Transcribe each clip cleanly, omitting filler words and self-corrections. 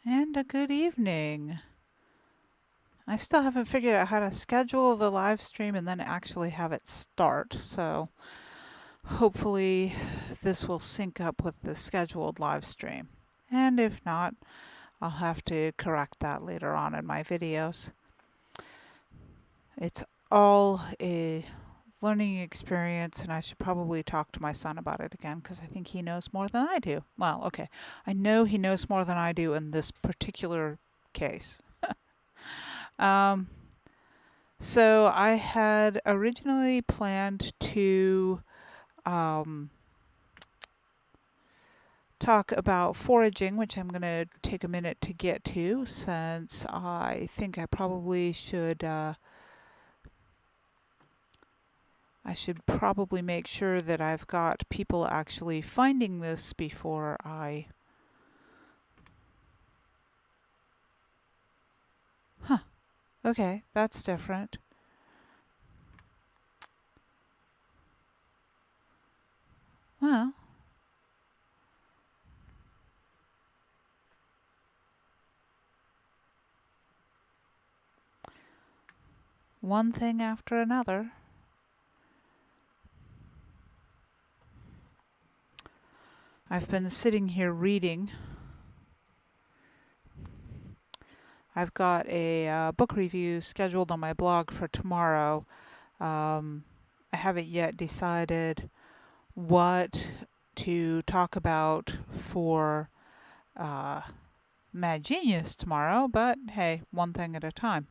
And a good evening. I still haven't figured out how to schedule the live stream and then actually have it start, so hopefully this will sync up with the scheduled live stream. And if not, I'll have to correct that later on in my videos. It's all a learning experience, and I should probably talk to my son about it again because I think he knows more than I do. Well, okay, I know he knows more than I do in this particular case. Um, so I had originally planned to talk about foraging, which I'm going to take a minute to get to, since I think I probably should. I should probably make sure that I've got people actually finding this before I. Huh. Okay, that's different. Well. One thing after another. I've been sitting here reading. I've got a book review scheduled on my blog for tomorrow. I haven't yet decided what to talk about for Mad Genius tomorrow, but hey, one thing at a time.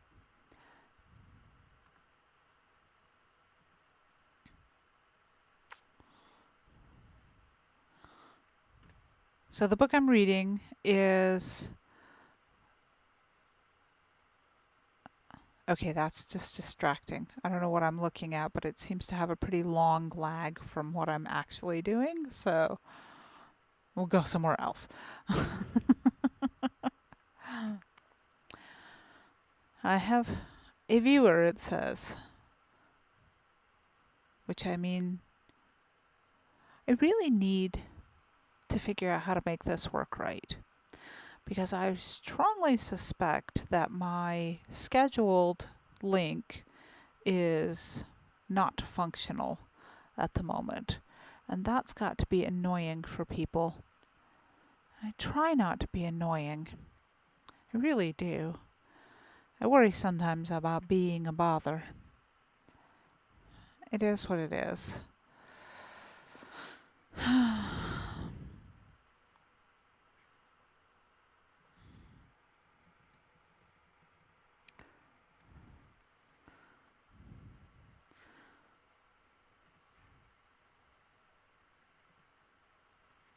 So the book I'm reading is... Okay, that's just distracting. I don't know what I'm looking at, but it seems to have a pretty long lag from what I'm actually doing, so we'll go somewhere else. I have a viewer, it says. Which, I mean, I really need to figure out how to make this work right. Because I strongly suspect that my scheduled link is not functional at the moment. And that's got to be annoying for people. I try not to be annoying. I really do. I worry sometimes about being a bother. It is what it is.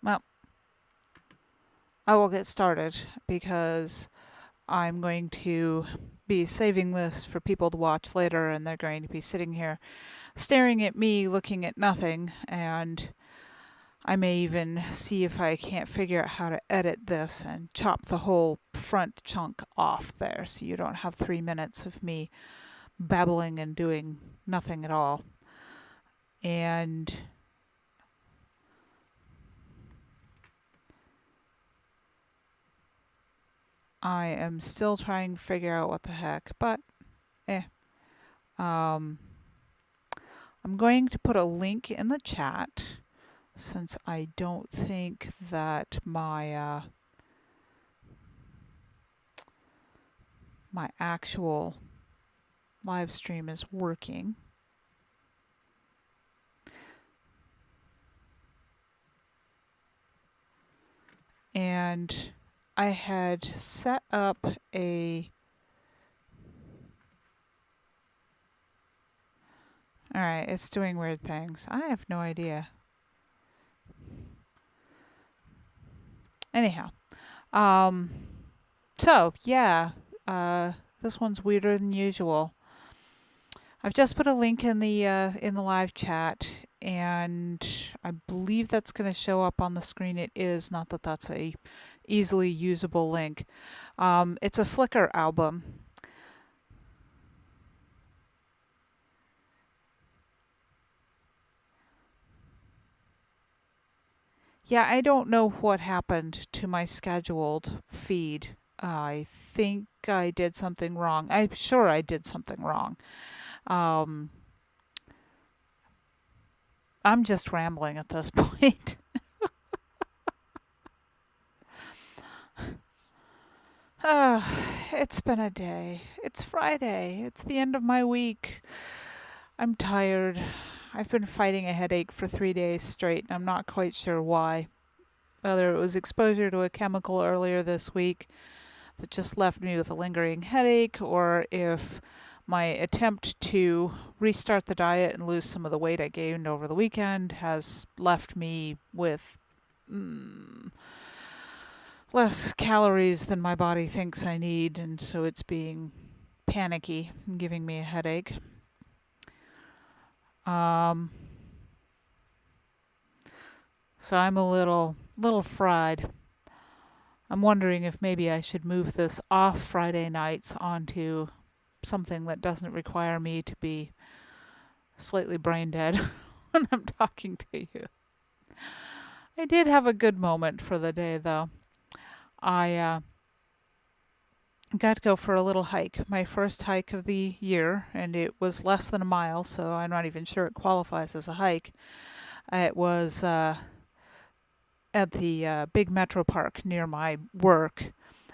Well, I will get started because I'm going to be saving this for people to watch later, and they're going to be sitting here staring at me looking at nothing, and I may even see if I can't figure out how to edit this and chop the whole front chunk off there so you don't have 3 minutes of me babbling and doing nothing at all. And I am still trying to figure out what the heck, but I'm going to put a link in the chat since I don't think that my my actual live stream is working. And I had set up a... Alright, it's doing weird things. I have no idea. Anyhow. So, yeah. This one's weirder than usual. I've just put a link in the live chat, and I believe that's going to show up on the screen. It is, not that that's a easily usable link. It's a Flickr album. Yeah, I don't know what happened to my scheduled feed I think I did something wrong. I'm sure I did something wrong. Um, I'm just rambling at this point. It's been a day. It's Friday. It's the end of my week. I'm tired. I've been fighting a headache for 3 days straight, and I'm not quite sure why. Whether it was exposure to a chemical earlier this week that just left me with a lingering headache, or if my attempt to restart the diet and lose some of the weight I gained over the weekend has left me with less calories than my body thinks I need, and so it's being panicky and giving me a headache. So I'm a little fried. I'm wondering if maybe I should move this off Friday nights onto something that doesn't require me to be slightly brain dead when I'm talking to you. I did have a good moment for the day, though. I got to go for a little hike, my first hike of the year, and it was less than a mile, so I'm not even sure it qualifies as a hike. It was at the big metro park near my work.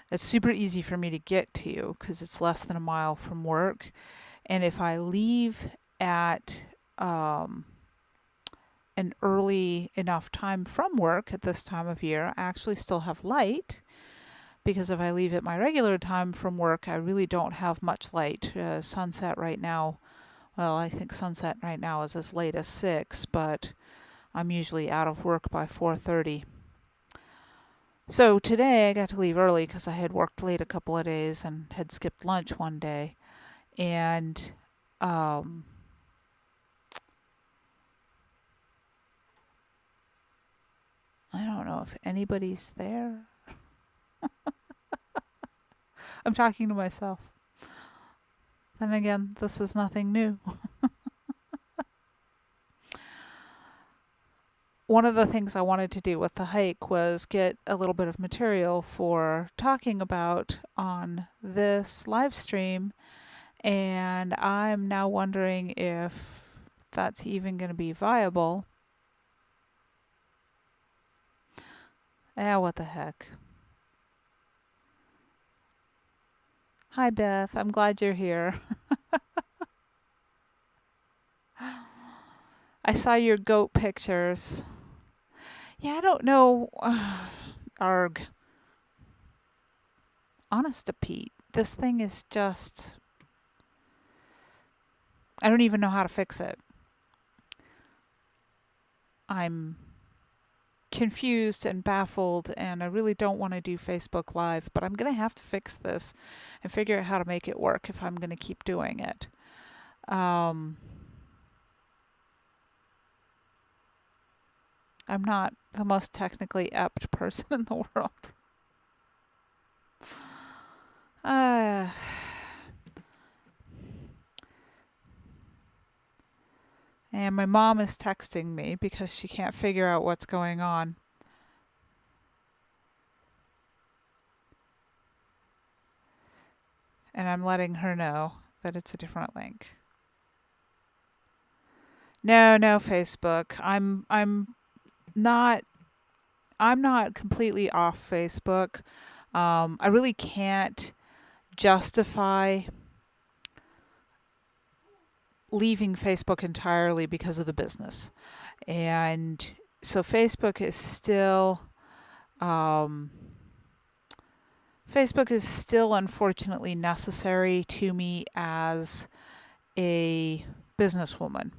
It's super easy for me to get to because it's less than a mile from work. And if I leave at an early enough time from work at this time of year, I actually still have light. Because if I leave at my regular time from work, I really don't have much light. Sunset right now, well, I think sunset right now is as late as 6, but I'm usually out of work by 4:30. So today I got to leave early because I had worked late a couple of days and had skipped lunch one day. And I don't know if anybody's there. I'm talking to myself. Then again, this is nothing new. One of the things I wanted to do with the hike was get a little bit of material for talking about on this live stream, and I'm now wondering if that's even going to be viable. What the heck. Hi, Beth. I'm glad you're here. I saw your goat pictures. Yeah, I don't know. Arg. Honest to Pete, this thing is just... I don't even know how to fix it. I'm confused and baffled, and I really don't want to do Facebook Live, but I'm going to have to fix this and figure out how to make it work if I'm going to keep doing it. I'm not the most technically apt person in the world. And my mom is texting me because she can't figure out what's going on. And I'm letting her know that it's a different link. No, Facebook. I'm not completely off Facebook. I really can't justify leaving Facebook entirely because of the business. And so Facebook is still unfortunately necessary to me as a businesswoman.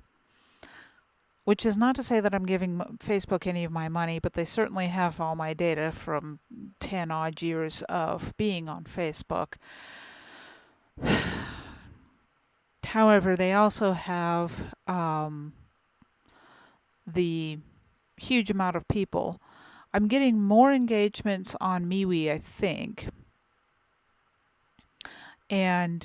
Which is not to say that I'm giving Facebook any of my money, but they certainly have all my data from 10 odd years of being on Facebook. However, they also have the huge amount of people. I'm getting more engagements on MeWe, I think. And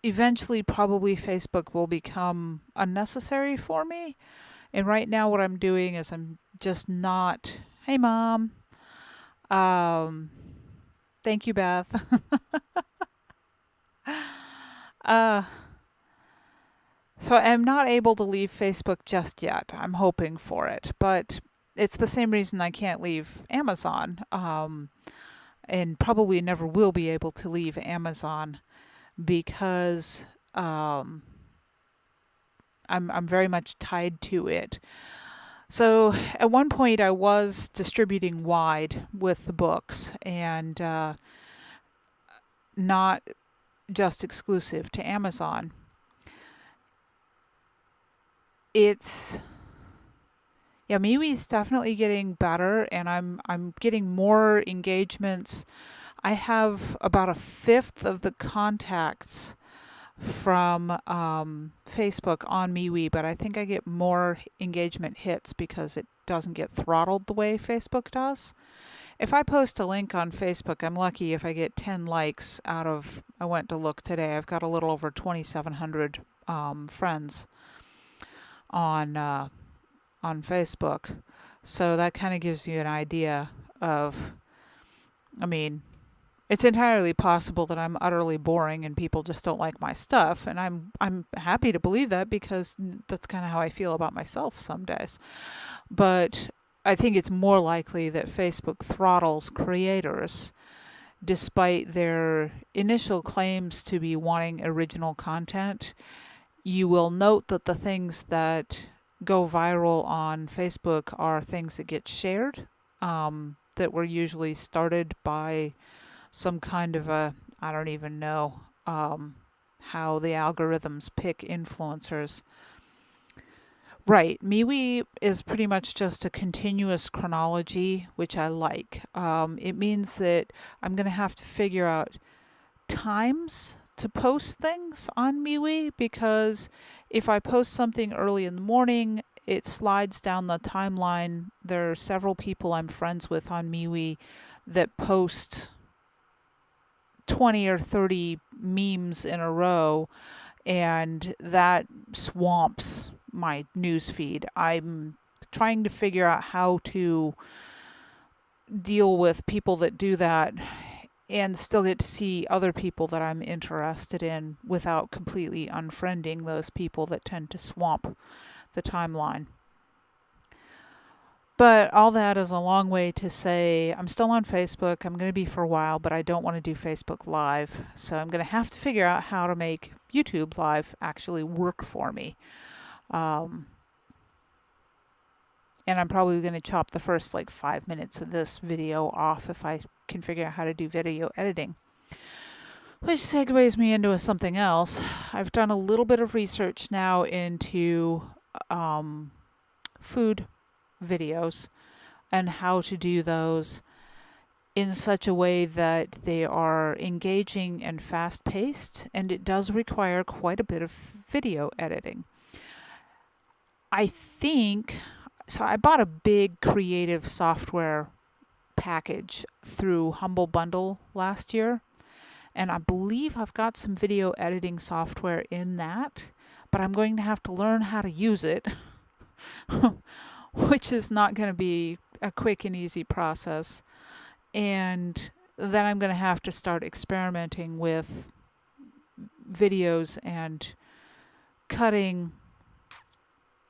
eventually, probably Facebook will become unnecessary for me. And right now what I'm doing is I'm just not Hey, Mom. Um, Thank you, Beth. uh, so I'm not able to leave Facebook just yet. I'm hoping for it, but it's the same reason I can't leave Amazon. And probably never will be able to leave Amazon because um, I'm very much tied to it. So at one point I was distributing wide with the books and not just exclusive to Amazon. It's MeWe is definitely getting better, and I'm getting more engagements. I have about a fifth of the contacts from Facebook on MeWe, but I think I get more engagement hits because it doesn't get throttled the way Facebook does. If I post a link on Facebook, I'm lucky if I get 10 likes out of, I went to look today, I've got a little over 2,700 friends on Facebook. So that kind of gives you an idea of, I mean, it's entirely possible that I'm utterly boring and people just don't like my stuff, and I'm happy to believe that because that's kind of how I feel about myself some days. But I think it's more likely that Facebook throttles creators despite their initial claims to be wanting original content. You will note that the things that go viral on Facebook are things that get shared, that were usually started by some kind of I don't even know how the algorithms pick influencers. Right, MeWe is pretty much just a continuous chronology, which I like. It means that I'm going to have to figure out times to post things on MeWe, because if I post something early in the morning, it slides down the timeline. There are several people I'm friends with on MeWe that post 20 or 30 memes in a row, and that swamps my news feed. I'm trying to figure out how to deal with people that do that and still get to see other people that I'm interested in without completely unfriending those people that tend to swamp the timeline. But all that is a long way to say I'm still on Facebook. I'm going to be for a while, but I don't want to do Facebook Live. So I'm going to have to figure out how to make YouTube Live actually work for me. And I'm probably going to chop the first 5 minutes of this video off if I can figure out how to do video editing. Which segues me into something else. I've done a little bit of research now into food videos and how to do those in such a way that they are engaging and fast-paced, and it does require quite a bit of video editing. I bought a big creative software package through Humble Bundle last year, and I believe I've got some video editing software in that, but I'm going to have to learn how to use it, which is not going to be a quick and easy process. And then I'm going to have to start experimenting with videos and cutting.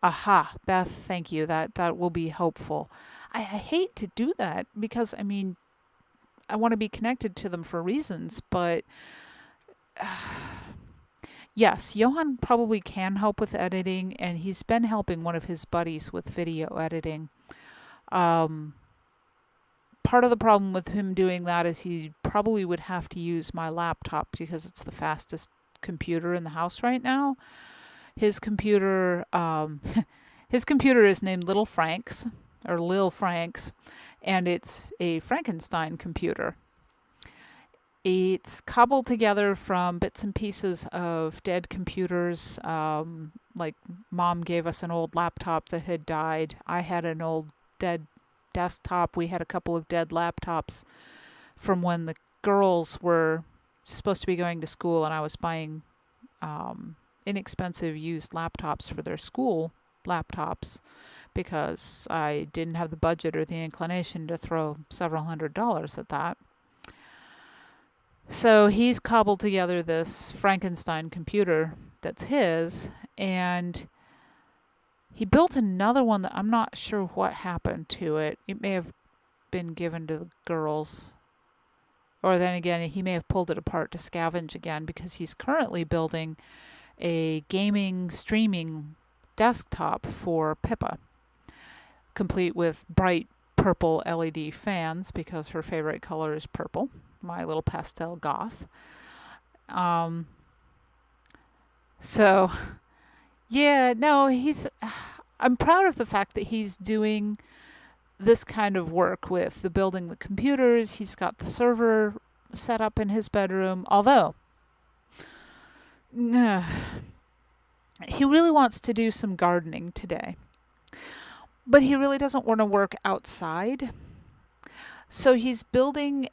Aha, Beth, thank you. That will be helpful. I hate to do that because, I want to be connected to them for reasons, but yes, Johan probably can help with editing, and he's been helping one of his buddies with video editing. Part of the problem with him doing that is he probably would have to use my laptop because it's the fastest computer in the house right now. His computer is named Little Frank's, or Lil Frank's, and it's a Frankenstein computer. It's cobbled together from bits and pieces of dead computers. Like Mom gave us an old laptop that had died. I had an old dead desktop. We had a couple of dead laptops from when the girls were supposed to be going to school, and I was buying inexpensive used laptops for their school laptops because I didn't have the budget or the inclination to throw several $100s at that. So he's cobbled together this Frankenstein computer that's his, and he built another one that I'm not sure what happened to it. It may have been given to the girls. Or then again, he may have pulled it apart to scavenge again, because he's currently building a gaming streaming desktop for Pippa, complete with bright purple LED fans because her favorite color is purple, my little pastel goth. So, yeah, no, I'm proud of the fact that he's doing this kind of work with the building the computers. He's got the server set up in his bedroom, although he really wants to do some gardening today, but he really doesn't want to work outside. So he's building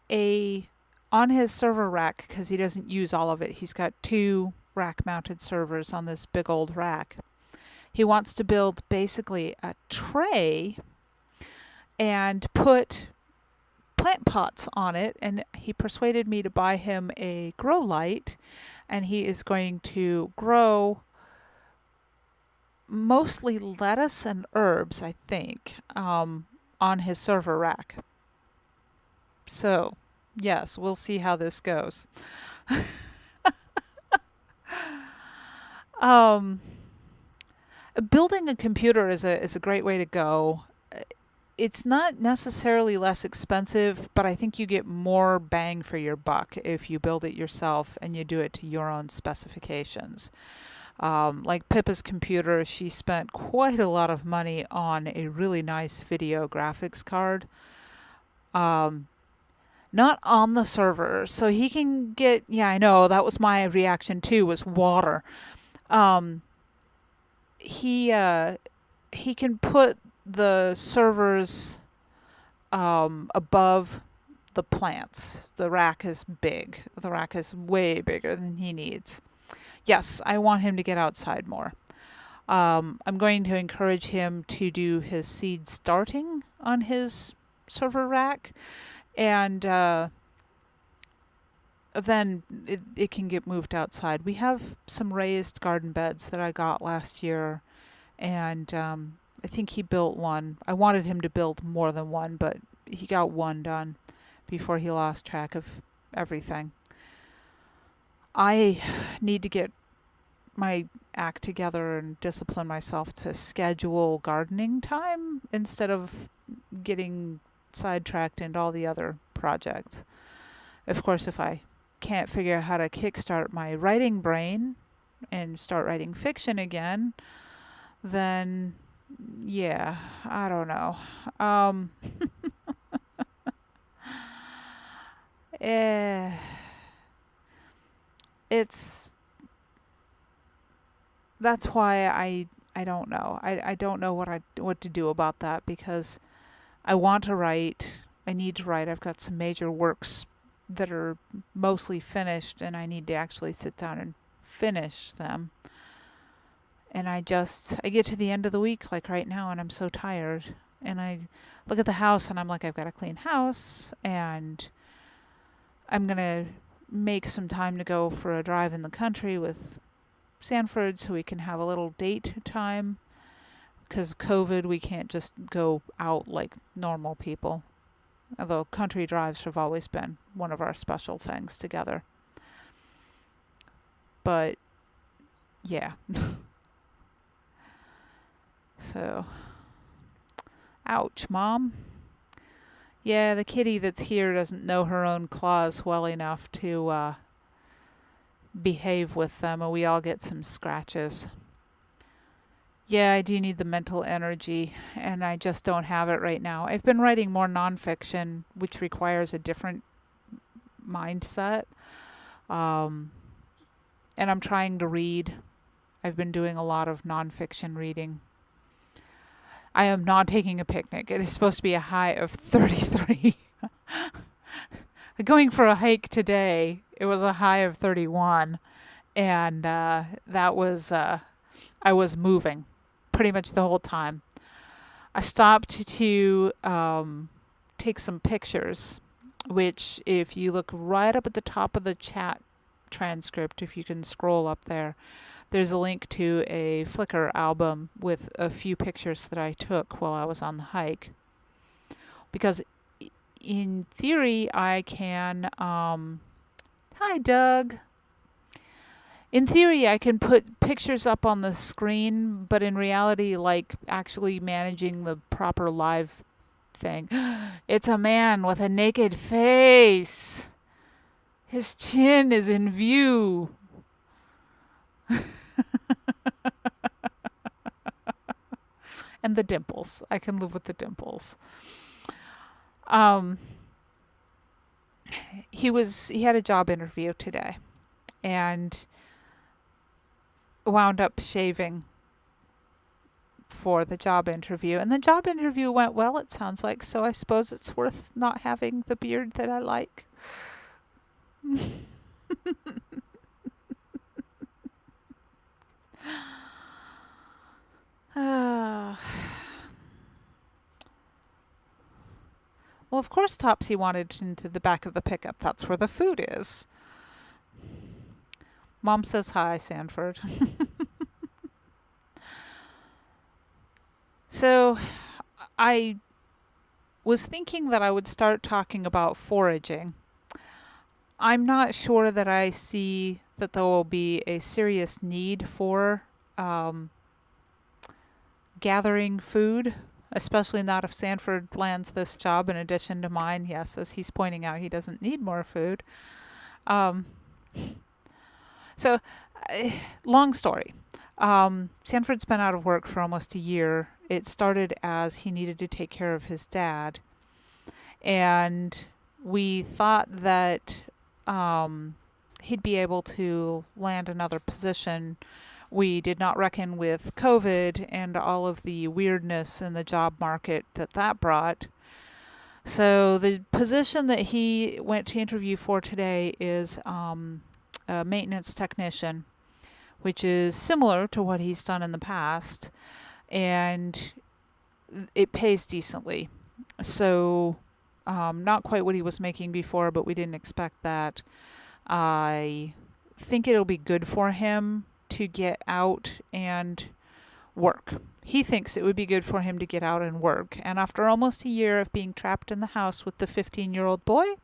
on his server rack, because he doesn't use all of it. He's got 2 rack mounted servers on this big old rack. He wants to build basically a tray and put plant pots on it, and he persuaded me to buy him a grow light, and he is going to grow mostly lettuce and herbs, I think, on his server rack. So, yes, we'll see how this goes. Building a computer is a great way to go. It's not necessarily less expensive, but I think you get more bang for your buck if you build it yourself and you do it to your own specifications. Like Pippa's computer, she spent quite a lot of money on a really nice video graphics card. Not on the server, so he can get, I know, that was my reaction too, was water. He can put the servers above the plants. The rack is big. The rack is way bigger than he needs. Yes, I want him to get outside more. I'm going to encourage him to do his seed starting on his server rack, and then it can get moved outside. We have some raised garden beds that I got last year, and I think he built one. I wanted him to build more than one, but he got one done before he lost track of everything. I need to get my act together and discipline myself to schedule gardening time instead of getting sidetracked into all the other projects. Of course, if I can't figure out how to kickstart my writing brain and start writing fiction again, then yeah, I don't know. That's why I don't know. I don't know what to do about that, because I want to write. I need to write. I've got some major works that are mostly finished, and I need to actually sit down and finish them. And I get to the end of the week, like right now, and I'm so tired. And I look at the house, and I'm like, I've got a clean house, and I'm going to make some time to go for a drive in the country with Sanford so we can have a little date time. Because of COVID, we can't just go out like normal people. Although country drives have always been one of our special things together. But, yeah. So, ouch, Mom. Yeah, the kitty that's here doesn't know her own claws well enough to behave with them, and we all get some scratches. Yeah, I do need the mental energy, and I just don't have it right now. I've been writing more nonfiction, which requires a different mindset. And I'm trying to read. I've been doing a lot of nonfiction reading. I am not taking a picnic. It is supposed to be a high of 33. Going for a hike today, it was a high of 31. And that was, I was moving pretty much the whole time. I stopped to take some pictures, which if you look right up at the top of the chat transcript, if you can scroll up there, there's a link to a Flickr album with a few pictures that I took while I was on the hike. Because in theory, I can... hi, Doug. In theory, I can put pictures up on the screen, but in reality, like actually managing the proper live thing, it's a man with a naked face. His chin is in view. And the dimples. I can live with the dimples. He had a job interview today and wound up shaving for the job interview. And the job interview went well, it sounds like, so I suppose it's worth not having the beard that I like. Well, of course Topsy wanted into the back of the pickup. That's where the food is. Mom says hi, Sanford. So, I was thinking that I would start talking about foraging. I'm not sure that I see that there will be a serious need for gathering food, especially not if Sanford lands this job in addition to mine. Yes, as he's pointing out, he doesn't need more food. Long story. Sanford's been out of work for almost a year. It started as he needed to take care of his dad. And we thought that he'd be able to land another position. We did not reckon with COVID and all of the weirdness in the job market that brought. So the position that he went to interview for today is a maintenance technician, which is similar to what he's done in the past, and it pays decently. So not quite what he was making before, but we didn't expect that. I think it'll be good for him to get out and work. He thinks it would be good for him to get out and work. And after almost a year of being trapped in the house with the 15-year-old boy,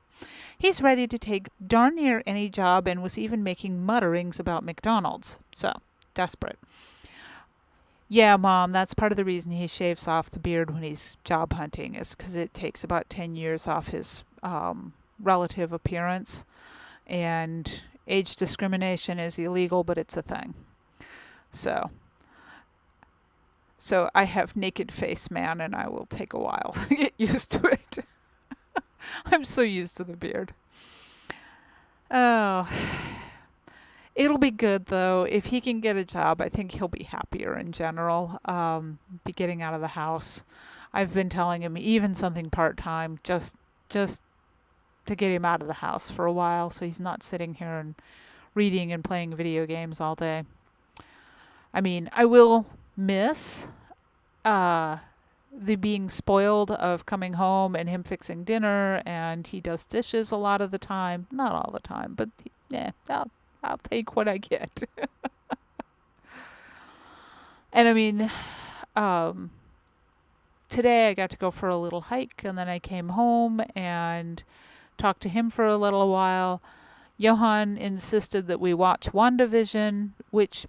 he's ready to take darn near any job and was even making mutterings about McDonald's. So, desperate. Yeah, Mom, that's part of the reason he shaves off the beard when he's job hunting, is because it takes about 10 years off his relative appearance. And age discrimination is illegal, but it's a thing. So I have naked face man, and I will take a while to get used to it. I'm so used to the beard. Oh. It'll be good, though. If he can get a job, I think he'll be happier in general. Be getting out of the house. I've been telling him even something part-time, just to get him out of the house for a while so he's not sitting here and reading and playing video games all day. I mean, I will miss the being spoiled of coming home and him fixing dinner, and he does dishes a lot of the time. Not all the time, but yeah, I'll take what I get. And I mean, today I got to go for a little hike, and then I came home and talked to him for a little while. Johan insisted that we watch WandaVision, which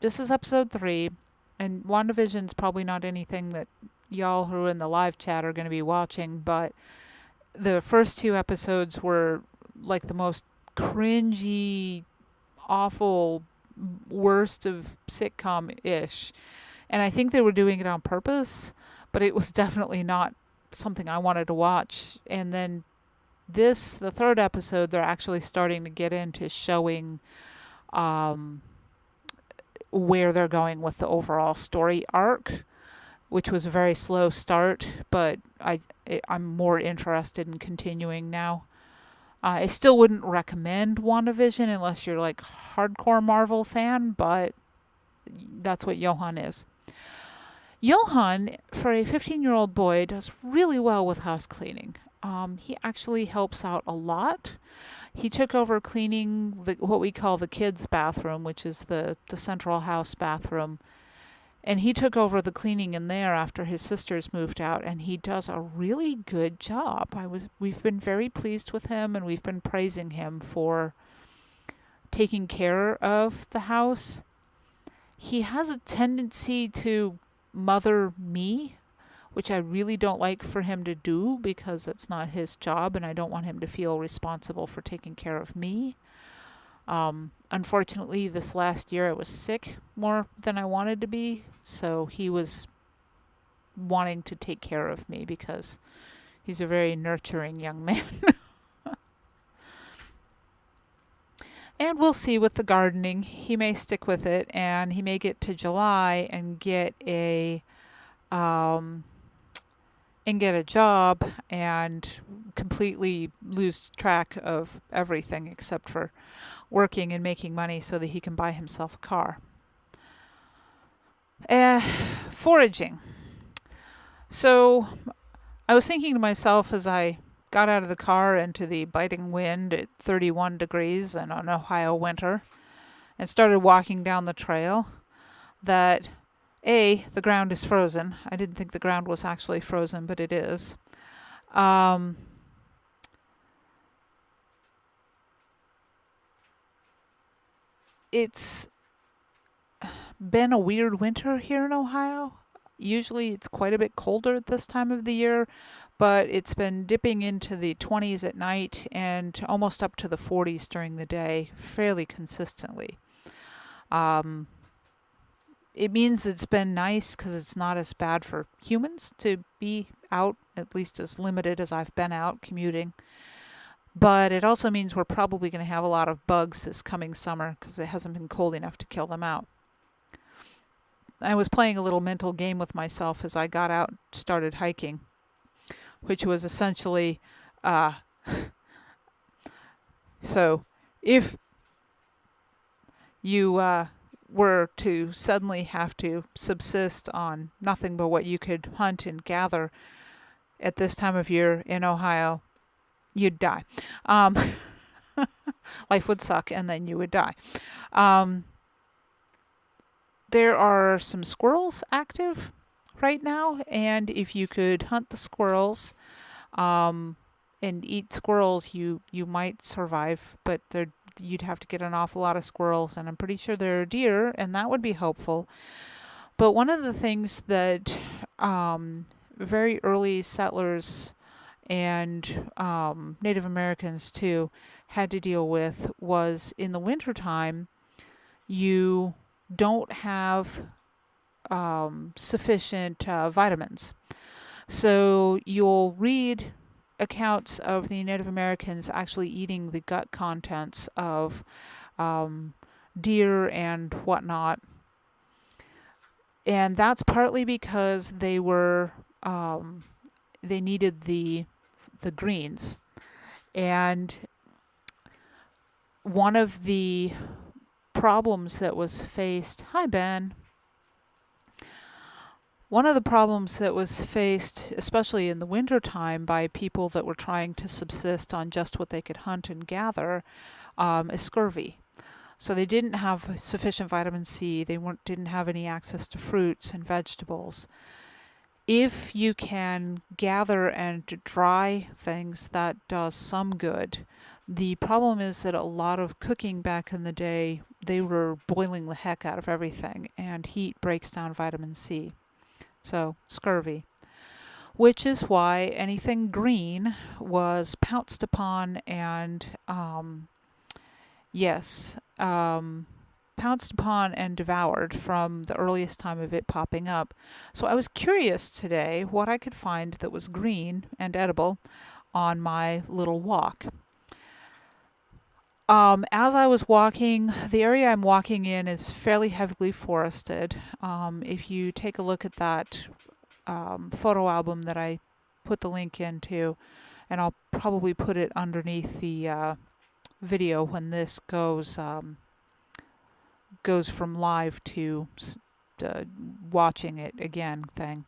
this is episode 3, and WandaVision's probably not anything that y'all who are in the live chat are going to be watching, but the first 2 episodes were like the most cringy, awful, worst of sitcom-ish. And I think they were doing it on purpose, but it was definitely not something I wanted to watch. And then the 3rd episode, they're actually starting to get into showing where they're going with the overall story arc, which was a very slow start, but I'm more interested in continuing now. I still wouldn't recommend WandaVision unless you're like hardcore Marvel fan, but that's what Johan is. Johann, for a 15-year-old boy, does really well with house cleaning. He actually helps out a lot. He took over cleaning what we call the kids' bathroom, which is the central house bathroom. And he took over the cleaning in there after his sisters moved out, and he does a really good job. We've been very pleased with him, and we've been praising him for taking care of the house. He has a tendency to mother me, which I really don't like for him to do because it's not his job, and I don't want him to feel responsible for taking care of me. Unfortunately, this last year I was sick more than I wanted to be, so he was wanting to take care of me because he's a very nurturing young man. And we'll see with the gardening. He may stick with it, and he may get to July and get a job and completely lose track of everything except for working and making money so that he can buy himself a car. Foraging. So I was thinking to myself as I got out of the car into the biting wind at 31 degrees in an Ohio winter and started walking down the trail that the ground is frozen. I didn't think the ground was actually frozen, but it is. It's been a weird winter here in Ohio. Usually it's quite a bit colder at this time of the year, but it's been dipping into the 20s at night and almost up to the 40s during the day fairly consistently. It means it's been nice because it's not as bad for humans to be out, at least as limited as I've been out commuting. But it also means we're probably going to have a lot of bugs this coming summer because it hasn't been cold enough to kill them out. I was playing a little mental game with myself as I got out and started hiking, which was essentially, so if you were to suddenly have to subsist on nothing but what you could hunt and gather at this time of year in Ohio, you'd die. Life would suck, and then you would die. There are some squirrels active right now, and if you could hunt the squirrels and eat squirrels, you might survive, but you'd have to get an awful lot of squirrels, and I'm pretty sure there are deer, and that would be helpful. But one of the things that very early settlers and Native Americans too had to deal with was in the wintertime, you don't have sufficient vitamins. So you'll read accounts of the Native Americans actually eating the gut contents of deer and whatnot. And that's partly because they needed the greens. And one of the problems that was faced, hi Ben, one of the problems that was faced, especially in the wintertime, by people that were trying to subsist on just what they could hunt and gather, is scurvy. So they didn't have sufficient vitamin C. They didn't have any access to fruits and vegetables. If you can gather and dry things, that does some good. The problem is that a lot of cooking back in the day, they were boiling the heck out of everything, and heat breaks down vitamin C. So, scurvy. Which is why anything green was pounced upon and, pounced upon and devoured from the earliest time of it popping up. So I was curious today what I could find that was green and edible on my little walk. As I was walking, the area I'm walking in is fairly heavily forested. If you take a look at that photo album that I put the link into, and I'll probably put it underneath the video when this goes from live to watching it again thing.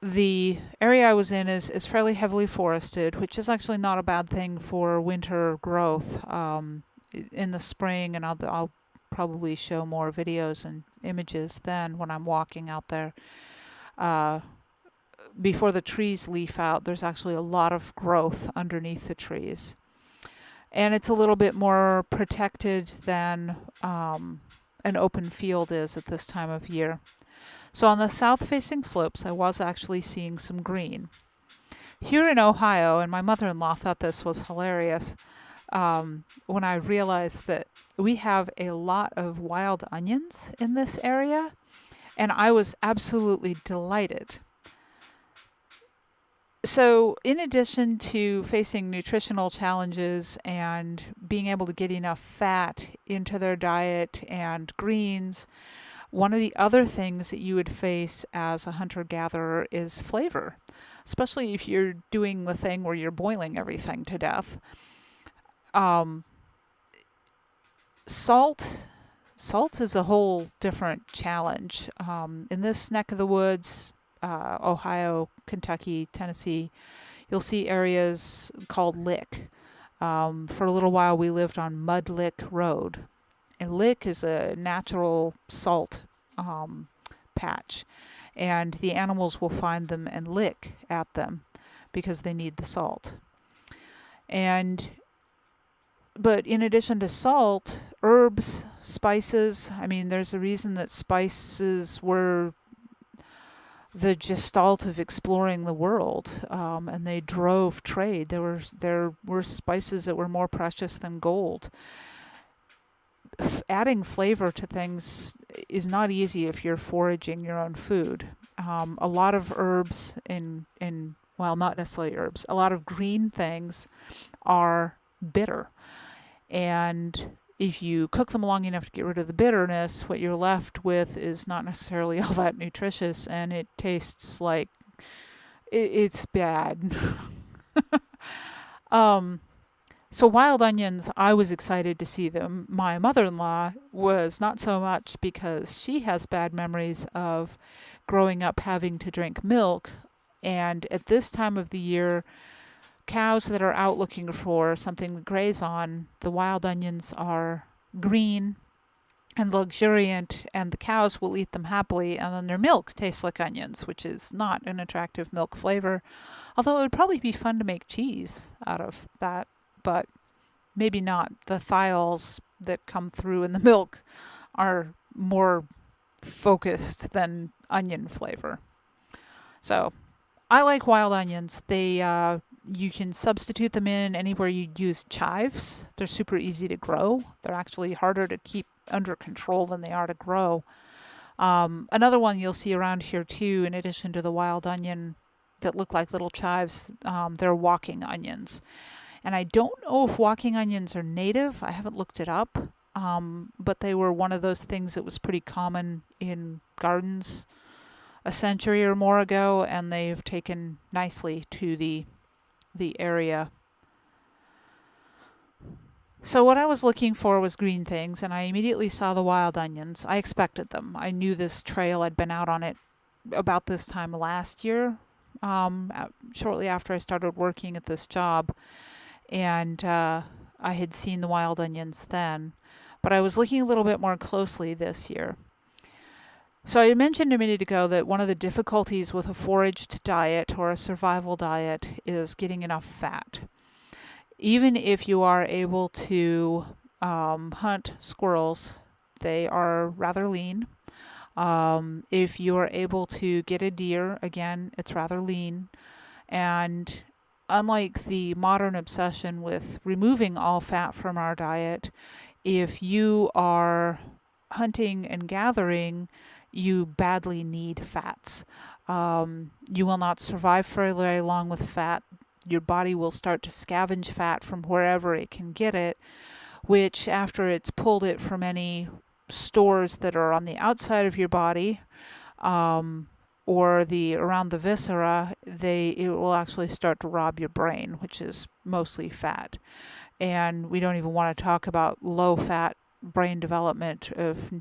The area I was in is fairly heavily forested, which is actually not a bad thing for winter growth. In the spring, and I'll probably show more videos and images then when I'm walking out there. Before the trees leaf out, there's actually a lot of growth underneath the trees. And it's a little bit more protected than an open field is at this time of year. So on the south-facing slopes, I was actually seeing some green. Here in Ohio, and my mother-in-law thought this was hilarious, when I realized that we have a lot of wild onions in this area, and I was absolutely delighted. So in addition to facing nutritional challenges and being able to get enough fat into their diet and greens, one of the other things that you would face as a hunter-gatherer is flavor, especially if you're doing the thing where you're boiling everything to death. Salt is a whole different challenge. In this neck of the woods, Ohio, Kentucky, Tennessee, you'll see areas called lick. For a little while we lived on Mud Lick Road. And lick is a natural salt patch. And the animals will find them and lick at them because they need the salt. But in addition to salt, herbs, spices, I mean, there's a reason that spices were the gestalt of exploring the world, and they drove trade. There were spices that were more precious than gold. Adding flavor to things is not easy if you're foraging your own food. A lot of herbs well, not necessarily herbs, a lot of green things are bitter. And if you cook them long enough to get rid of the bitterness, what you're left with is not necessarily all that nutritious, and it tastes like it's bad. So wild onions, I was excited to see them. My mother-in-law was not so much, because she has bad memories of growing up having to drink milk. And at this time of the year, cows that are out looking for something to graze on, the wild onions are green and luxuriant, and the cows will eat them happily, and then their milk tastes like onions, which is not an attractive milk flavor. Although it would probably be fun to make cheese out of that, but maybe not. The thiols that come through in the milk are more focused than onion flavor. So I like wild onions. You can substitute them in anywhere you use chives. They're super easy to grow. They're actually harder to keep under control than they are to grow. Another one you'll see around here too, in addition to the wild onion that look like little chives, they're walking onions. And I don't know if walking onions are native. I haven't looked it up. But they were one of those things that was pretty common in gardens a century or more ago, and they've taken nicely to the area. So what I was looking for was green things, and I immediately saw the wild onions. I expected them. I knew this trail. I'd been out on it about this time last year, shortly after I started working at this job, and I had seen the wild onions then. But I was looking a little bit more closely this year. So I mentioned a minute ago that one of the difficulties with a foraged diet or a survival diet is getting enough fat. Even if you are able to hunt squirrels, they are rather lean. If you are able to get a deer, again, it's rather lean. And unlike the modern obsession with removing all fat from our diet, if you are hunting and gathering, you badly need fats. You will not survive for very long with fat. Your body will start to scavenge fat from wherever it can get it, which after it's pulled it from any stores that are on the outside of your body, or around the viscera, it will actually start to rob your brain, which is mostly fat. And we don't even want to talk about low-fat brain development of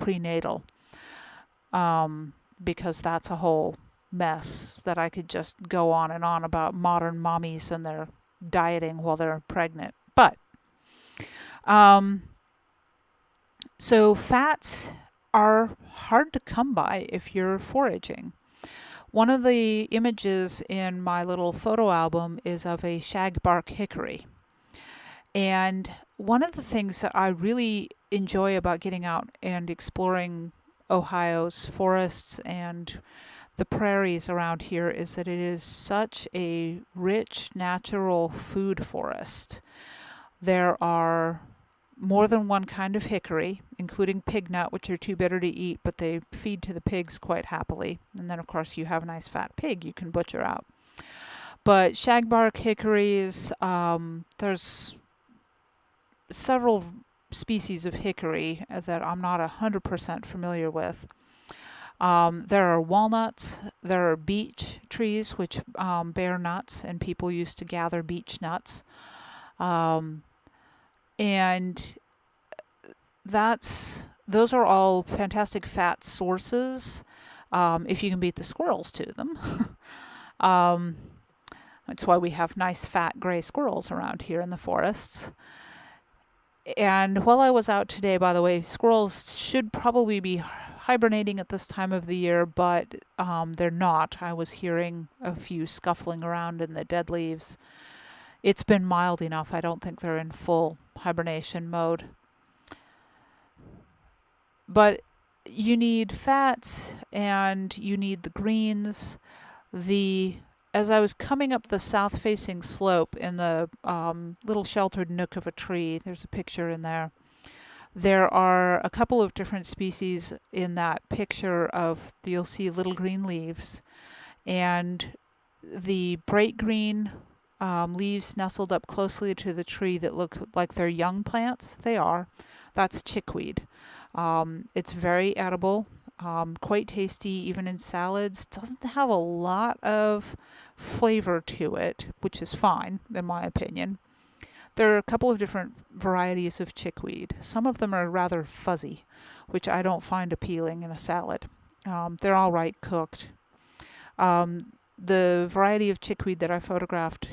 prenatal, because that's a whole mess that I could just go on and on about modern mommies and their dieting while they're pregnant. But so fats are hard to come by if you're foraging. One of the images in my little photo album is of a shagbark hickory. And one of the things that I really enjoy about getting out and exploring Ohio's forests and the prairies around here is that it is such a rich natural food forest. There are more than one kind of hickory, including pignut, which are too bitter to eat, but they feed to the pigs quite happily. And then, of course, you have a nice fat pig you can butcher out. But shagbark hickories, there's several species of hickory that I'm not 100% familiar with. There are walnuts, there are beech trees, which bear nuts, and people used to gather beech nuts. And those are all fantastic fat sources, if you can beat the squirrels to them. That's why we have nice fat gray squirrels around here in the forests. And while I was out today, by the way, squirrels should probably be hibernating at this time of the year, but they're not. I was hearing a few scuffling around in the dead leaves. It's been mild enough. I don't think they're in full hibernation mode. But you need fats and you need the greens. As I was coming up the south-facing slope in the little sheltered nook of a tree, there's a picture in there. There are a couple of different species in that picture you'll see little green leaves. And the bright green leaves nestled up closely to the tree that look like they're young plants. They are. That's chickweed. It's very edible, quite tasty, even in salads. Doesn't have a lot of flavor to it, which is fine, in my opinion. There are a couple of different varieties of chickweed. Some of them are rather fuzzy, which I don't find appealing in a salad. They're all right cooked. The variety of chickweed that I photographed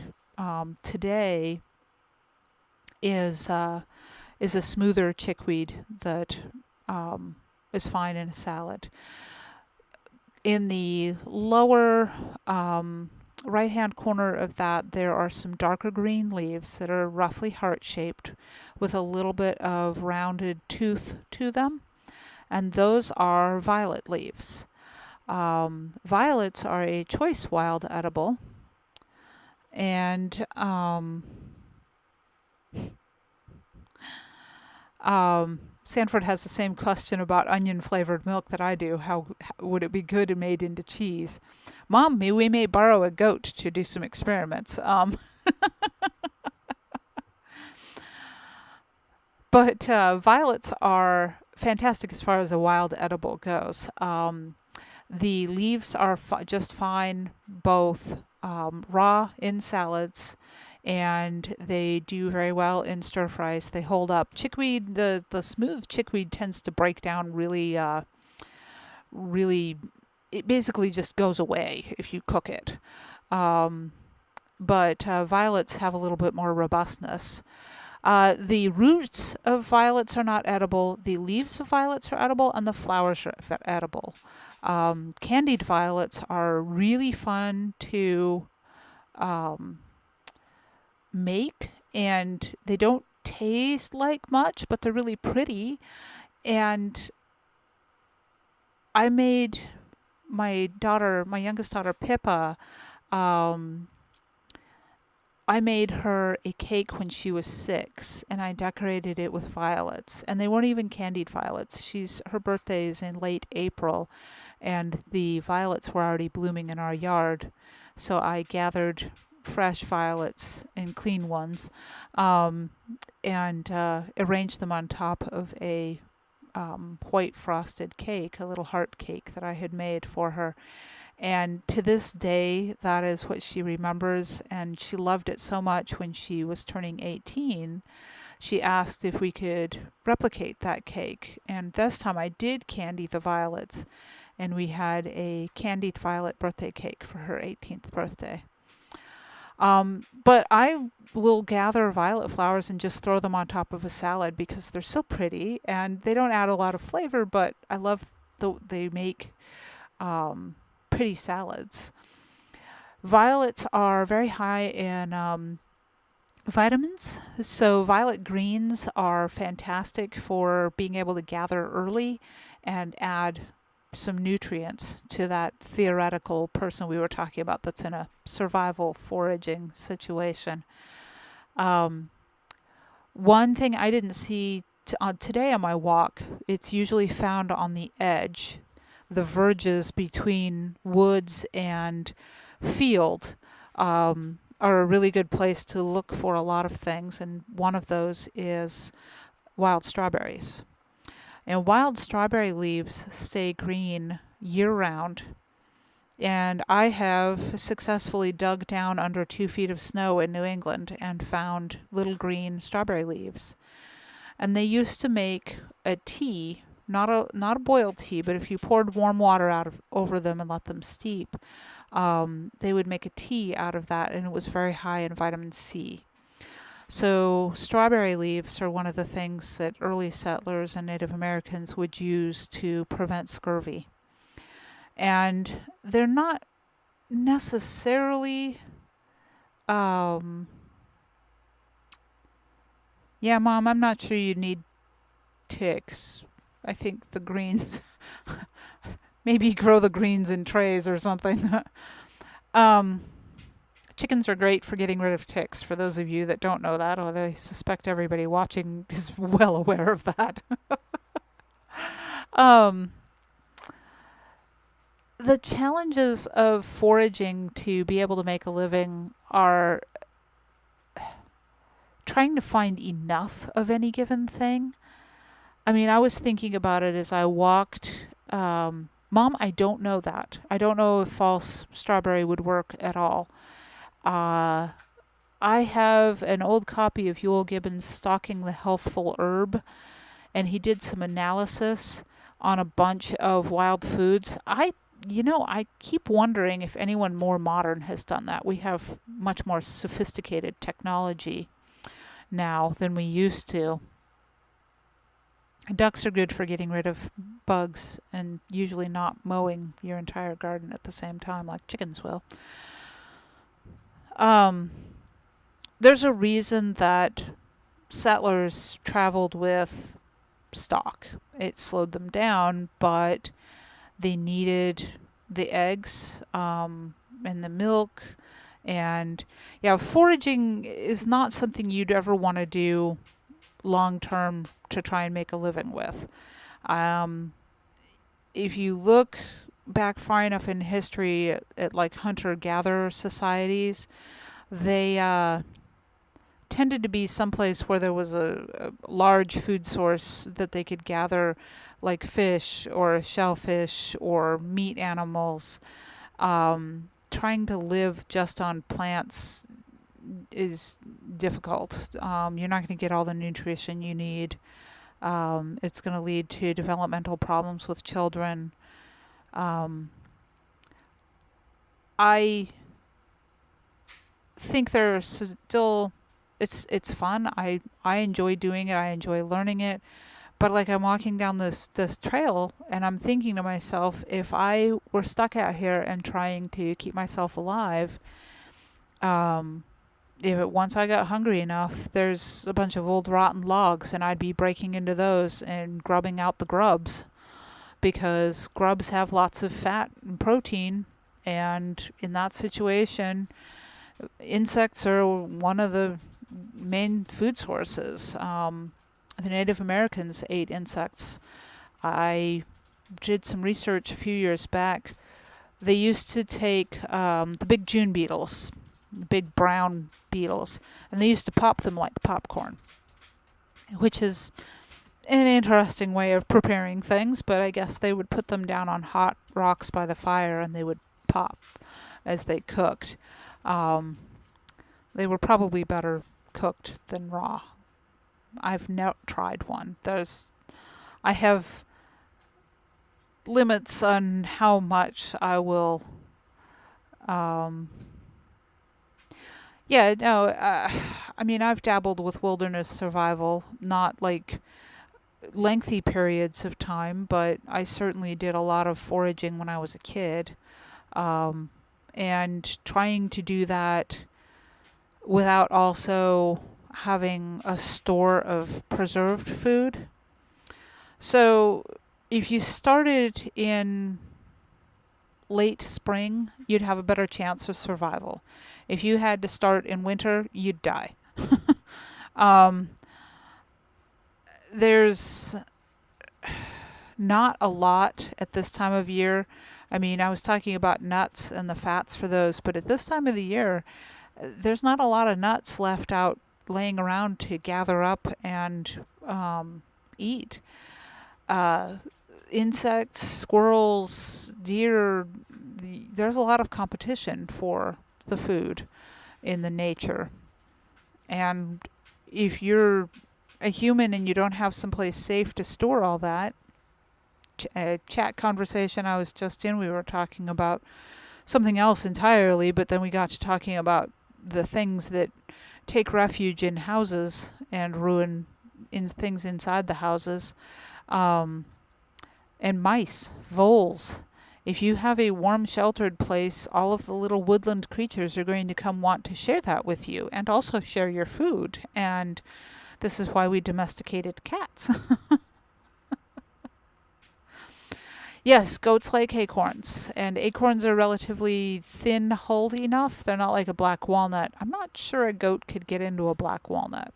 today is a smoother chickweed that is fine in a salad. In the lower right-hand corner of that, there are some darker green leaves that are roughly heart-shaped with a little bit of rounded tooth to them, and those are violet leaves. Violets are a choice wild edible, and Sanford has the same question about onion-flavored milk that I do. How would it be good and made into cheese? Mom, we may borrow a goat to do some experiments. But violets are fantastic as far as a wild edible goes. The leaves are just fine, both raw in salads, and they do very well in stir fries. They hold up. Chickweed, the smooth chickweed tends to break down really, it basically just goes away if you cook it. But violets have a little bit more robustness. The roots of violets are not edible. The leaves of violets are edible, and the flowers are edible. Candied violets are really fun to make, and they don't taste like much, but they're really pretty. And I made my youngest daughter Pippa, I made her a cake when she was 6, and I decorated it with violets. And they weren't even candied violets. Her birthday is in late April, and the violets were already blooming in our yard. So I gathered fresh violets and clean ones, and arranged them on top of a white frosted cake, a little heart cake that I had made for her. And to this day, that is what she remembers, and she loved it so much when she was turning 18 she asked if we could replicate that cake. And this time I did candy the violets, and we had a candied violet birthday cake for her 18th birthday. But I will gather violet flowers and just throw them on top of a salad because they're so pretty and they don't add a lot of flavor, but I love they make pretty salads. Violets are very high in vitamins, so violet greens are fantastic for being able to gather early and add some nutrients to that theoretical person we were talking about that's in a survival foraging situation. One thing I didn't see today on my walk, it's usually found on the edge, the verges between woods and field, are a really good place to look for a lot of things, and one of those is wild strawberries. And wild strawberry leaves stay green year-round, and I have successfully dug down under 2 feet of snow in New England and found little green strawberry leaves. And they used to make a tea, not a boiled tea, but if you poured warm water over them and let them steep, they would make a tea out of that, and it was very high in vitamin C. So strawberry leaves are one of the things that early settlers and Native Americans would use to prevent scurvy. And they're not necessarily, yeah, Mom, I'm not sure you need ticks. I think the greens, maybe grow the greens in trays or something. Chickens are great for getting rid of ticks, for those of you that don't know that, although I suspect everybody watching is well aware of that. The challenges of foraging to be able to make a living are trying to find enough of any given thing. I mean, I was thinking about it as I walked. Mom, I don't know that. I don't know if false strawberry would work at all. I have an old copy of Ewell Gibbon's Stalking the Healthful Herb, and he did some analysis on a bunch of wild foods. I keep wondering if anyone more modern has done that. We have much more sophisticated technology now than we used to. Ducks are good for getting rid of bugs and usually not mowing your entire garden at the same time like chickens will. There's a reason that settlers traveled with stock. It slowed them down, but they needed the eggs and the milk. And yeah, foraging is not something you'd ever want to do long term to try and make a living with. If you look back far enough in history at like hunter-gatherer societies, they tended to be someplace where there was a large food source that they could gather, like fish or shellfish or meat animals. Trying to live just on plants is difficult. You're not going to get all the nutrition you need. It's going to lead to developmental problems with children. I think there's still, it's fun. I enjoy doing it. I enjoy learning it. But like I'm walking down this trail and I'm thinking to myself, if I were stuck out here and trying to keep myself alive, once I got hungry enough, there's a bunch of old rotten logs and I'd be breaking into those and grubbing out the grubs, because grubs have lots of fat and protein, and in that situation, insects are one of the main food sources. The Native Americans ate insects. I did some research a few years back. They used to take the big June beetles, big brown beetles, and they used to pop them like popcorn, which is an interesting way of preparing things, but I guess they would put them down on hot rocks by the fire and they would pop as they cooked. They were probably better cooked than raw. I've never tried one. I have limits on how much I will. Um, yeah, no. I mean, I've dabbled with wilderness survival, not like lengthy periods of time, but I certainly did a lot of foraging when I was a kid, um, and trying to do that without also having a store of preserved food. So if you started in late spring, you'd have a better chance of survival. If you had to start in winter, you'd die. um, there's not a lot at this time of year. I mean, I was talking about nuts and the fats for those, but at this time of the year, there's not a lot of nuts left out laying around to gather up and eat. Uh, Insects, squirrels, deer, there's a lot of competition for the food in the nature. And if you're a human and you don't have someplace safe to store all that, a chat conversation I was just in, we were talking about something else entirely, but then we got to talking about the things that take refuge in houses and ruin things inside the houses. And mice, voles. If you have a warm, sheltered place, all of the little woodland creatures are going to come want to share that with you and also share your food. And this is why we domesticated cats. Yes, goats like acorns, and acorns are relatively thin hulled enough. They're not like a black walnut. I'm not sure a goat could get into a black walnut.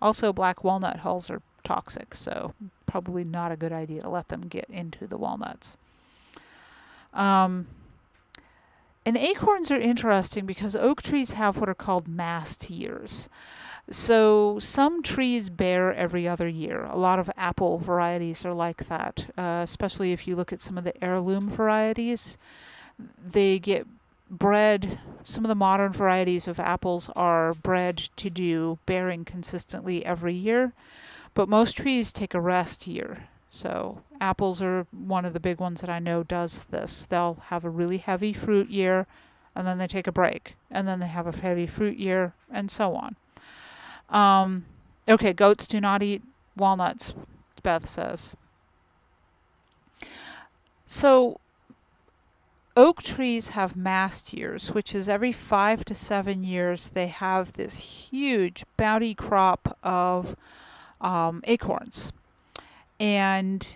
Also, black walnut hulls are toxic, so probably not a good idea to let them get into the walnuts. And acorns are interesting because oak trees have what are called mast years. So some trees bear every other year. A lot of apple varieties are like that, especially if you look at some of the heirloom varieties. They get bred. Some of the modern varieties of apples are bred to do bearing consistently every year, but most trees take a rest year. So apples are one of the big ones that I know does this. They'll have a really heavy fruit year, and then they take a break, and then they have a heavy fruit year, and so on. Okay, goats do not eat walnuts, Beth says. So oak trees have mast years, which is every 5 to 7 years they have this huge bounty crop of acorns. And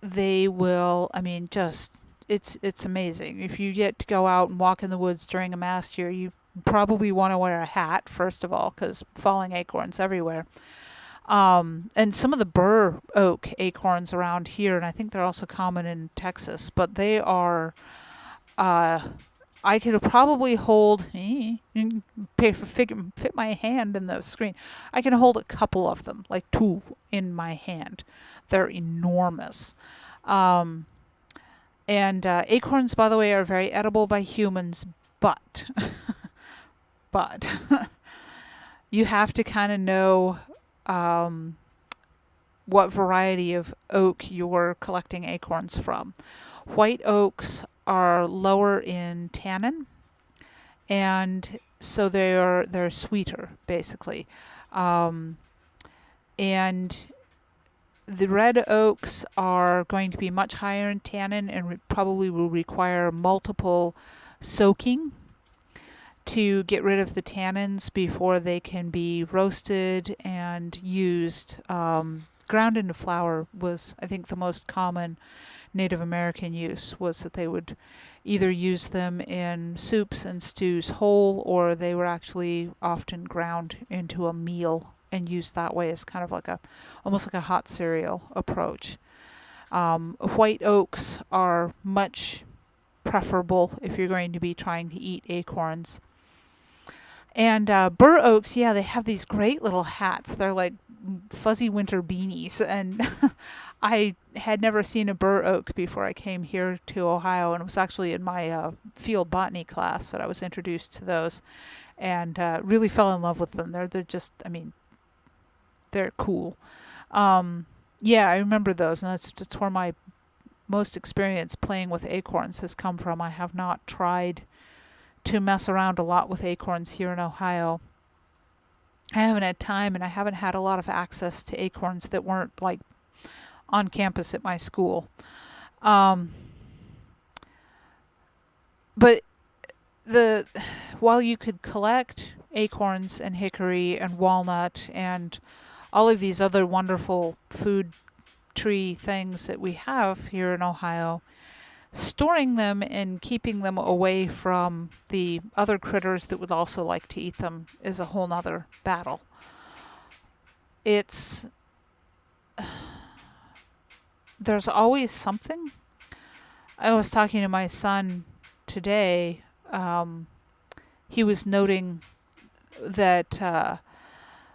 they will, I mean, just, it's amazing. If you get to go out and walk in the woods during a mast year, you probably want to wear a hat, first of all, because falling acorns everywhere. And some of the bur oak acorns around here, and I think they're also common in Texas, but they are, I could probably hold, fit my hand in the screen. I can hold a couple of them, like 2 in my hand. They're enormous. And acorns, by the way, are very edible by humans, but you have to kind of know what variety of oak you're collecting acorns from. White oaks are lower in tannin, and so they're sweeter, basically. And the red oaks are going to be much higher in tannin and probably will require multiple soaking to get rid of the tannins before they can be roasted and used. Ground into flour was, I think, the most common Native American use, was that they would either use them in soups and stews whole, or they were actually often ground into a meal and used that way as kind of like almost like a hot cereal approach. White oaks are much preferable if you're going to be trying to eat acorns. And bur oaks, yeah, they have these great little hats. They're like fuzzy winter beanies, and I had never seen a bur oak before I came here to Ohio, and it was actually in my field botany class that I was introduced to those, and really fell in love with them. They're just, I mean, they're cool. Yeah, I remember those, and that's where my most experience playing with acorns has come from. I have not tried to mess around a lot with acorns here in Ohio. I haven't had time, and I haven't had a lot of access to acorns that weren't like on campus at my school. Um, but the while you could collect acorns and hickory and walnut and all of these other wonderful food tree things that we have here in Ohio, storing them and keeping them away from the other critters that would also like to eat them is a whole nother battle. There's always something. I was talking to my son today. He was noting that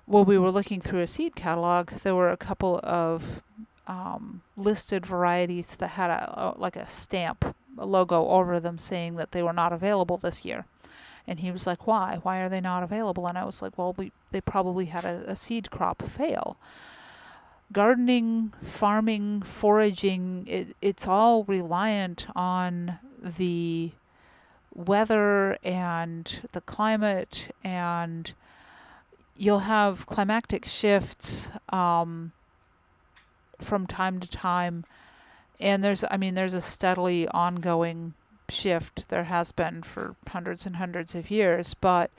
when we were looking through a seed catalog, there were a couple of listed varieties that had like a stamp, a logo over them saying that they were not available this year. And he was like, why? Why are they not available? And I was like, well, they probably had a seed crop fail. Gardening, farming, foraging, it's all reliant on the weather and the climate, and you'll have climatic shifts from time to time, and there's a steadily ongoing shift. There has been for hundreds and hundreds of years, but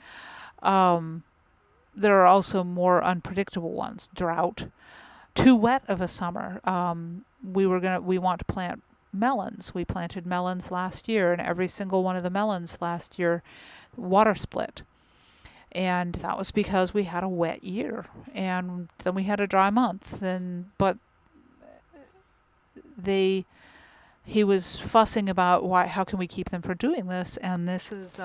there are also more unpredictable ones. Drought, too wet of a summer. We want to plant melons. We planted melons last year, and every single one of the melons last year water split. And that was because we had a wet year, and then we had a dry month. But he was fussing about how can we keep them from doing this, and this is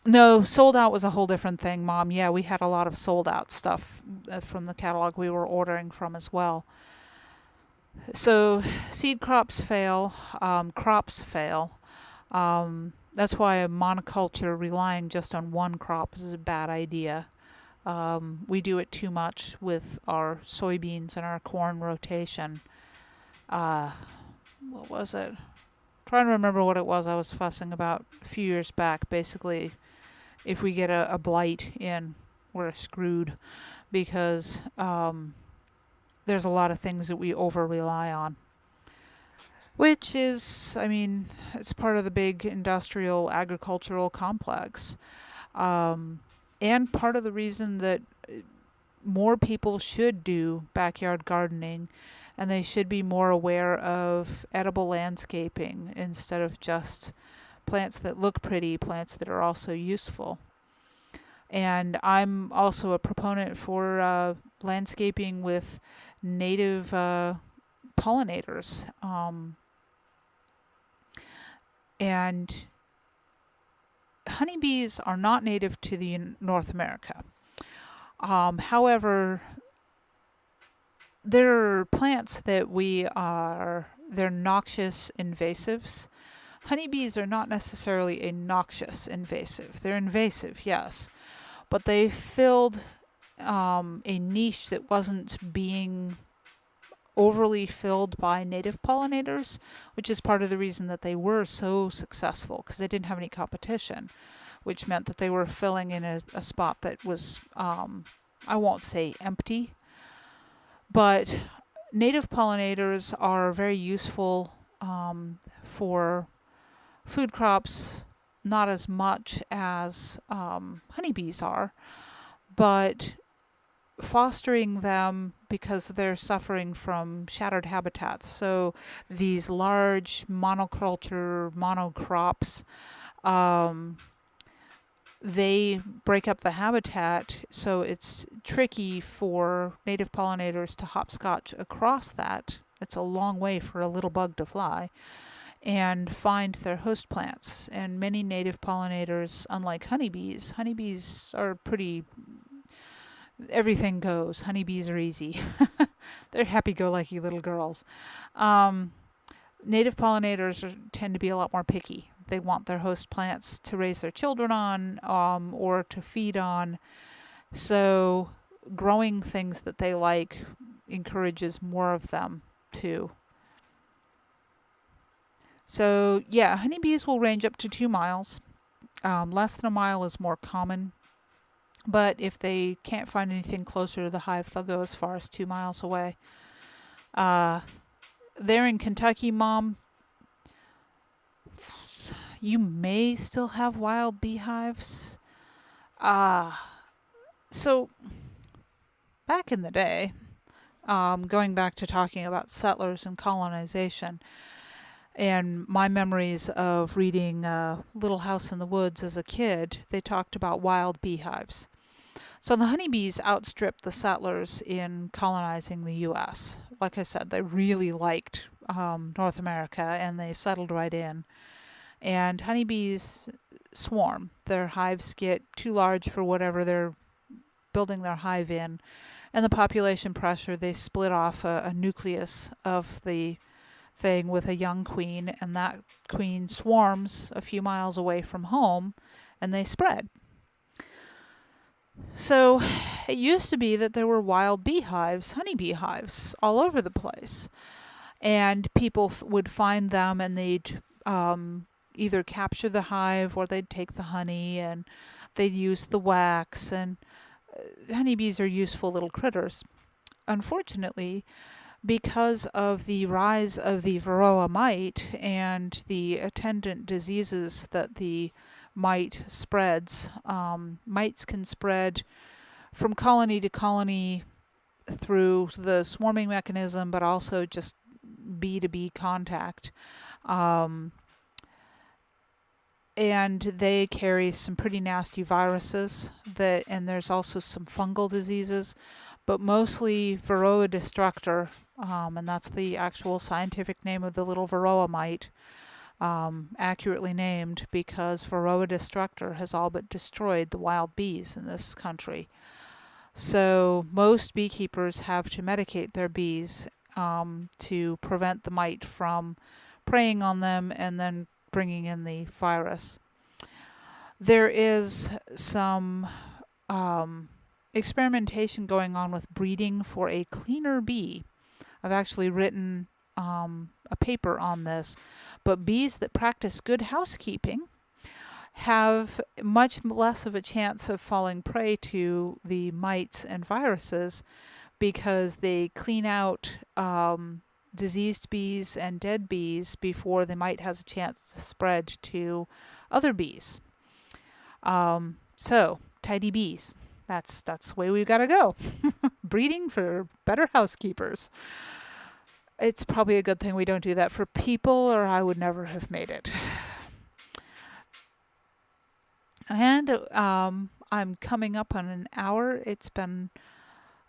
no, sold out was a whole different thing, Mom. Yeah, we had a lot of sold out stuff from the catalog we were ordering from as well. So seed crops fail, crops fail. That's why a monoculture relying just on one crop is a bad idea. We do it too much with our soybeans and our corn rotation. What was it? Trying to remember what it was I was fussing about a few years back. Basically, if we get a blight in, we're screwed, because there's a lot of things that we over-rely on. Which is, it's part of the big industrial agricultural complex. And part of the reason that more people should do backyard gardening, and they should be more aware of edible landscaping instead of just plants that look pretty, plants that are also useful. And I'm also a proponent for landscaping with native pollinators. And honeybees are not native to the North America. However, there are plants that they're noxious invasives. Honeybees are not necessarily a noxious invasive. They're invasive, yes, but they filled a niche that wasn't being overly filled by native pollinators, which is part of the reason that they were so successful, because they didn't have any competition, which meant that they were filling in a spot that was, I won't say empty, but native pollinators are very useful for food crops, not as much as honeybees are, but fostering them, because they're suffering from shattered habitats. So these large monoculture monocrops, they break up the habitat, so it's tricky for native pollinators to hopscotch across that. It's a long way for a little bug to fly and find their host plants. And many native pollinators, unlike honeybees are pretty, everything goes. Honeybees are easy. They're happy-go-lucky little girls. Native pollinators tend to be a lot more picky. They want their host plants to raise their children on, or to feed on. So growing things that they like encourages more of them too. So yeah, honeybees will range up to 2 miles. Less than a mile is more common, but if they can't find anything closer to the hive, they'll go as far as 2 miles away. There in Kentucky, Mom, you may still have wild beehives. So back in the day, going back to talking about settlers and colonization, and my memories of reading Little House in the Woods as a kid, they talked about wild beehives. So the honeybees outstripped the settlers in colonizing the U.S. Like I said, they really liked North America, and they settled right in. And honeybees swarm. Their hives get too large for whatever they're building their hive in. And the population pressure, they split off a nucleus of the thing with a young queen, and that queen swarms a few miles away from home, and they spread. So it used to be that there were wild beehives, honeybee hives, all over the place. And people would find them, and they'd either capture the hive or they'd take the honey, and they'd use the wax. And honeybees are useful little critters. Unfortunately, because of the rise of the varroa mite and the attendant diseases that the mite spreads, mites can spread from colony to colony through the swarming mechanism, but also just bee to bee contact. And they carry some pretty nasty viruses, and there's also some fungal diseases, but mostly Varroa destructor, and that's the actual scientific name of the little varroa mite, accurately named because Varroa destructor has all but destroyed the wild bees in this country. So most beekeepers have to medicate their bees to prevent the mite from preying on them and then bringing in the virus. There is some experimentation going on with breeding for a cleaner bee. I've actually written a paper on this, but bees that practice good housekeeping have much less of a chance of falling prey to the mites and viruses because they clean out diseased bees and dead bees before the mite has a chance to spread to other bees. So, tidy bees. That's the way we've got to go. Breeding for better housekeepers. It's probably a good thing we don't do that for people, or I would never have made it. And I'm coming up on an hour. It's been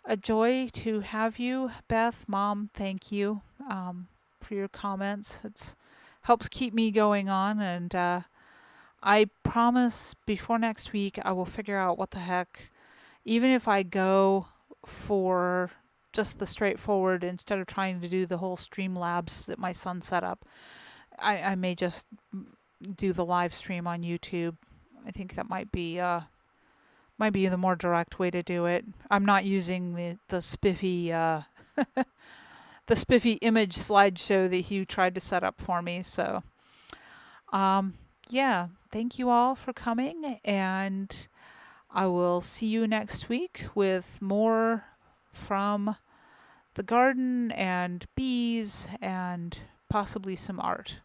a joy to have you, Beth. Mom, thank you for your comments. It helps keep me going on, and I promise before next week I will figure out what the heck, even if I go for just the straightforward instead of trying to do the whole Streamlabs that my son set up. I may just do the live stream on YouTube. I think that might be the more direct way to do it. I'm not using the spiffy the spiffy image slideshow that Hugh tried to set up for me. So yeah, thank you all for coming, and I will see you next week with more from the garden and bees and possibly some art.